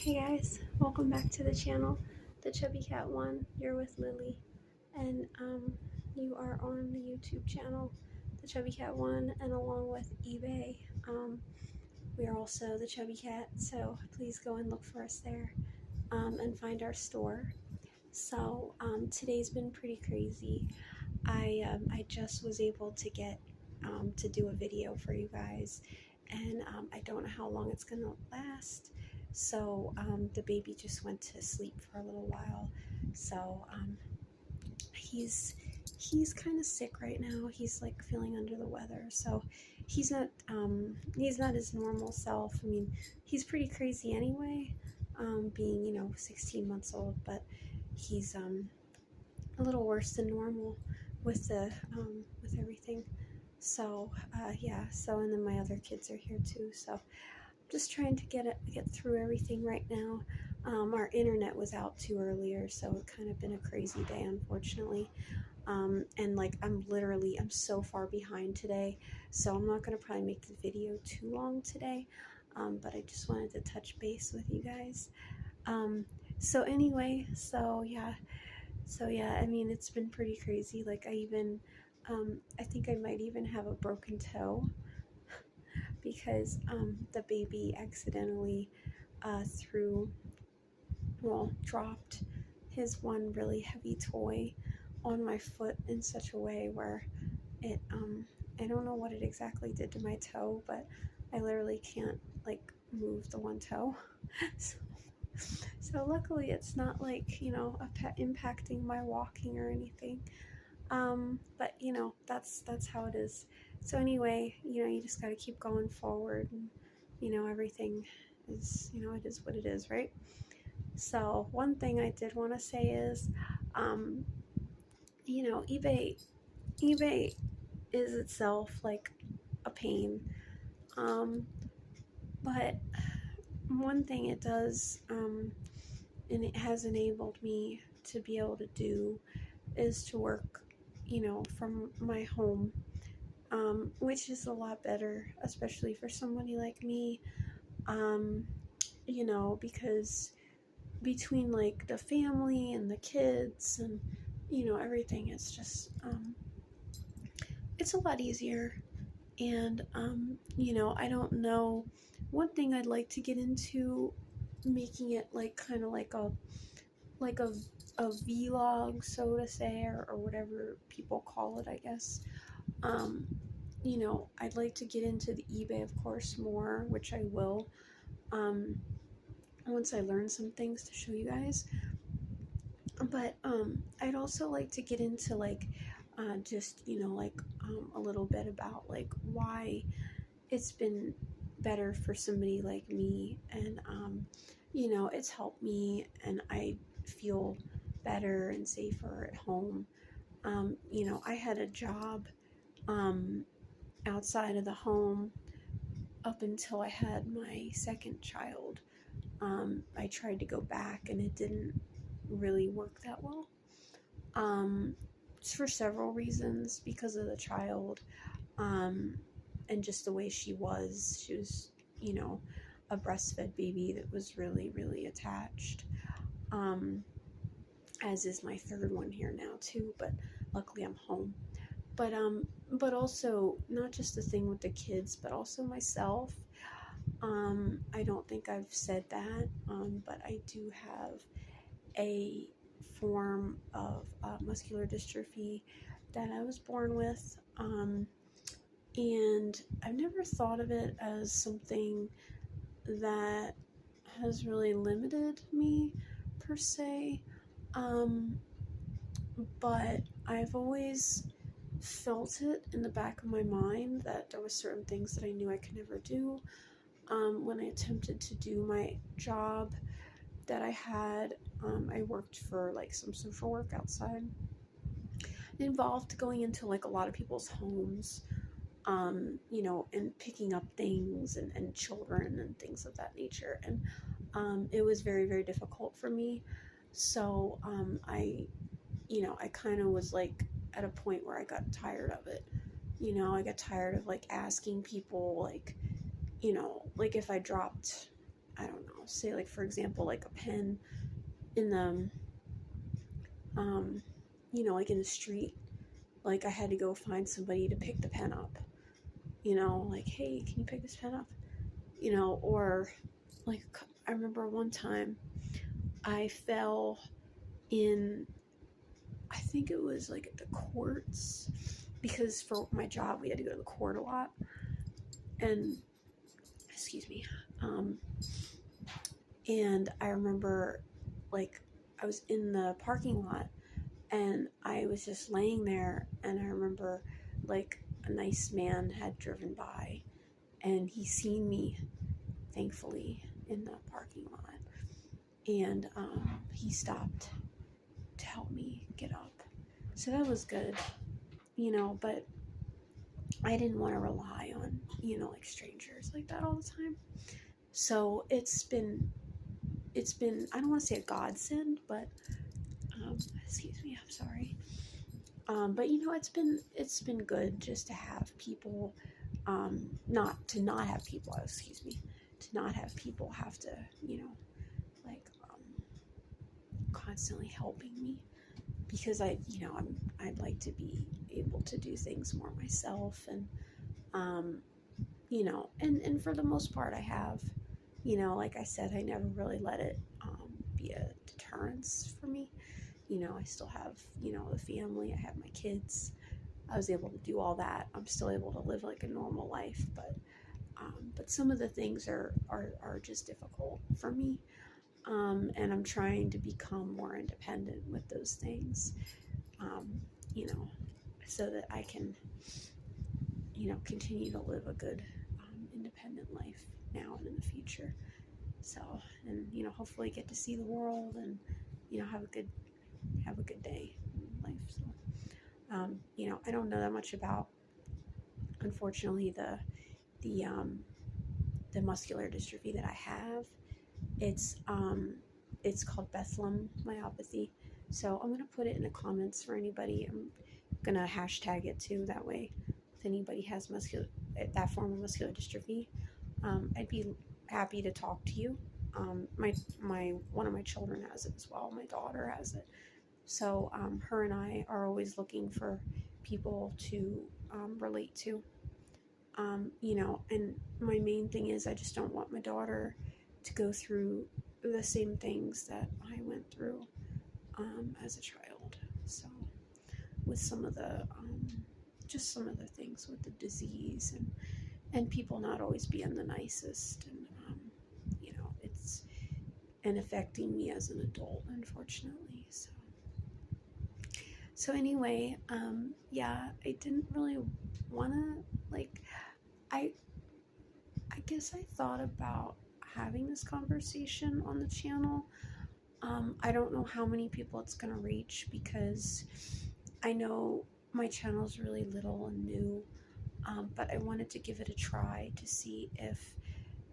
Hey guys, welcome back to the channel, the Chubby Cat One. You're with Lily, and you are on the YouTube channel, the Chubby Cat One, and along with eBay, we are also the Chubby Cat. So please go and look for us there, and find our store. So today's been pretty crazy. I just was able to get to do a video for you guys, and I don't know how long it's gonna last. So the baby just went to sleep for a little while. So he's kind of sick right now. He's like feeling under the weather. So he's not his normal self. I mean, he's pretty crazy anyway, being 16 months old, but he's a little worse than normal with the with everything. So yeah. So and then my other kids are here too. So just trying to get through everything right now. Our internet was out too earlier, so it's kind of been a crazy day, unfortunately. And like I'm so far behind today, so I'm not gonna probably make the video too long today. But I just wanted to touch base with you guys. So anyway, so yeah. I mean, it's been pretty crazy. Like I think I might even have a broken toe because the baby accidentally dropped his one really heavy toy on my foot in such a way where it I don't know what it exactly did to my toe, but I literally can't like move the one toe. So luckily it's not like impacting my walking or anything. But that's how it is. So anyway, you just got to keep going forward, and everything is it is what it is, right? So one thing I did want to say is eBay is itself like a pain, but one thing it does, and it has enabled me to be able to do, is to work from my home, which is a lot better, especially for somebody like me, because between like the family and the kids and everything, it's just it's a lot easier. And I don't know, one thing I'd like to get into, making it like kind of like a vlog, so to say, or whatever people call it, I guess. I'd like to get into the eBay, of course, more, which I will, once I learn some things to show you guys. But I'd also like to get into like just a little bit about like why it's been better for somebody like me, and it's helped me, and I feel better and safer at home. I had a job outside of the home up until I had my second child. I tried to go back and it didn't really work that well, for several reasons, because of the child, and just the way she was a breastfed baby that was really, really attached, as is my third one here now too, but luckily I'm home. But also, not just the thing with the kids, but also myself. I don't think I've said that, but I do have a form of muscular dystrophy that I was born with, and I've never thought of it as something that has really limited me per se, but I've always felt it in the back of my mind that there were certain things that I knew I could never do. When I attempted to do my job that I had, I worked for like some social work outside. It involved going into like a lot of people's homes, and picking up things and children and things of that nature. And it was very, very difficult for me. So I kind of was like at a point where I got tired of it. I got tired of like asking people like if I dropped, I don't know, say like, for example, like a pen in the, you know, like in the street, like I had to go find somebody to pick the pen up, you know, like, hey, can you pick this pen up? You know, or like, I remember one time I fell in, I think it was like at the courts, because for my job we had to go to the court a lot, and excuse me, and I remember, like, I was in the parking lot and I was just laying there, and I remember, like, a nice man had driven by and he seen me, thankfully, in the parking lot, and he stopped to help me get up. So that was good, you know, but I didn't want to rely on, you know, like strangers like that all the time. So it's been, I don't want to say a godsend, but excuse me, I'm sorry. But you know, it's been good just to have people, not have people have to, you know, like, constantly helping me, because I'd like to be able to do things more myself, and you know, and for the most part I have, you know, like I said, I never really let it be a deterrence for me. You know, I still have, you know, the family, I have my kids, I was able to do all that, I'm still able to live like a normal life, but some of the things are just difficult for me, and I'm trying to become more independent with those things, you know, so that I can, you know, continue to live a good, independent life now and in the future. So, and, you know, hopefully get to see the world, and, you know, have a good day in life. So, you know, I don't know that much about, unfortunately, the muscular dystrophy that I have. It's called Bethlem Myopathy. So I'm gonna put it in the comments for anybody. I'm gonna hashtag it too. That way, if anybody has that form of muscular dystrophy, I'd be happy to talk to you. My one of my children has it as well. My daughter has it. So her and I are always looking for people to relate to. You know, and my main thing is I just don't want my daughter to go through the same things that I went through as a child. So with some of the just some of the things with the disease, and people not always being the nicest, and you know, it's affecting me as an adult, unfortunately. So anyway, yeah, I didn't really want to, like, I guess I thought about having this conversation on the channel. I don't know how many people it's going to reach, because I know my channel is really little and new, but I wanted to give it a try to see if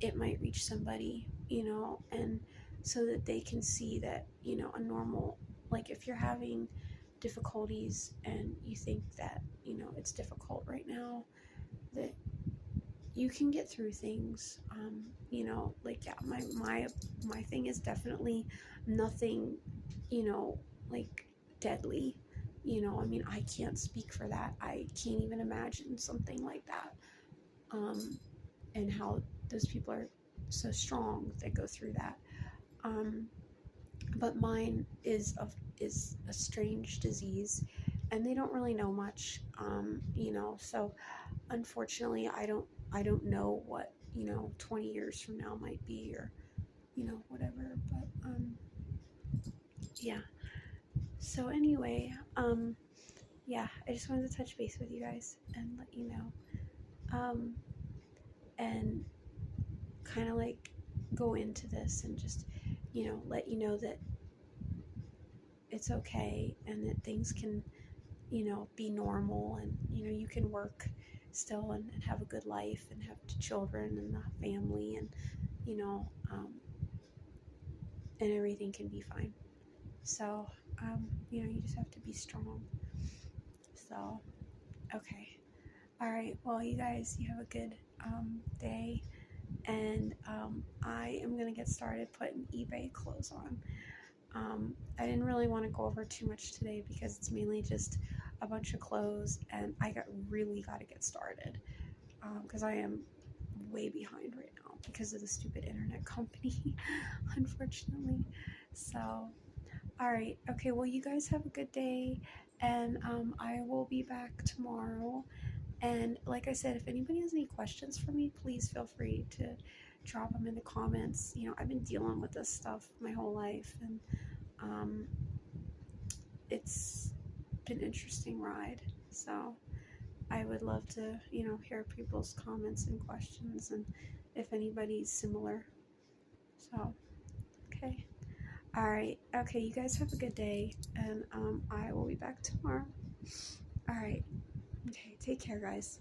it might reach somebody, you know, and so that they can see that, you know, a normal, like, if you're having difficulties and you think that, you know, it's difficult right now, that you can get through things. You know, like, yeah, my thing is definitely nothing, you know, like, deadly. You know, I mean, I can't speak for that. I can't even imagine something like that, and how those people are so strong that go through that. But mine is a strange disease, and they don't really know much. You know, so unfortunately, I don't know what, you know, 20 years from now might be, or, you know, whatever. But yeah. So anyway, yeah, I just wanted to touch base with you guys and let you know, and kind of like go into this and just, you know, let you know that it's okay, and that things can, you know, be normal, and, you know, you can work still, and have a good life, and have children and a family, and, you know, and everything can be fine. So, you know, you just have to be strong. So, okay. All right. Well, you guys, you have a good day, and I am gonna get started putting eBay clothes on. I didn't really want to go over too much today because it's mainly just a bunch of clothes, and I really got to get started because I am way behind right now because of the stupid internet company, unfortunately. So, alright, okay, well, you guys have a good day, and I will be back tomorrow. And like I said, if anybody has any questions for me, please feel free to drop them in the comments. You know, I've been dealing with this stuff my whole life, and it's been an interesting ride. So I would love to, you know, hear people's comments and questions, and if anybody's similar. So, okay. All right. Okay, you guys have a good day, and I will be back tomorrow. All right. Okay, take care, guys.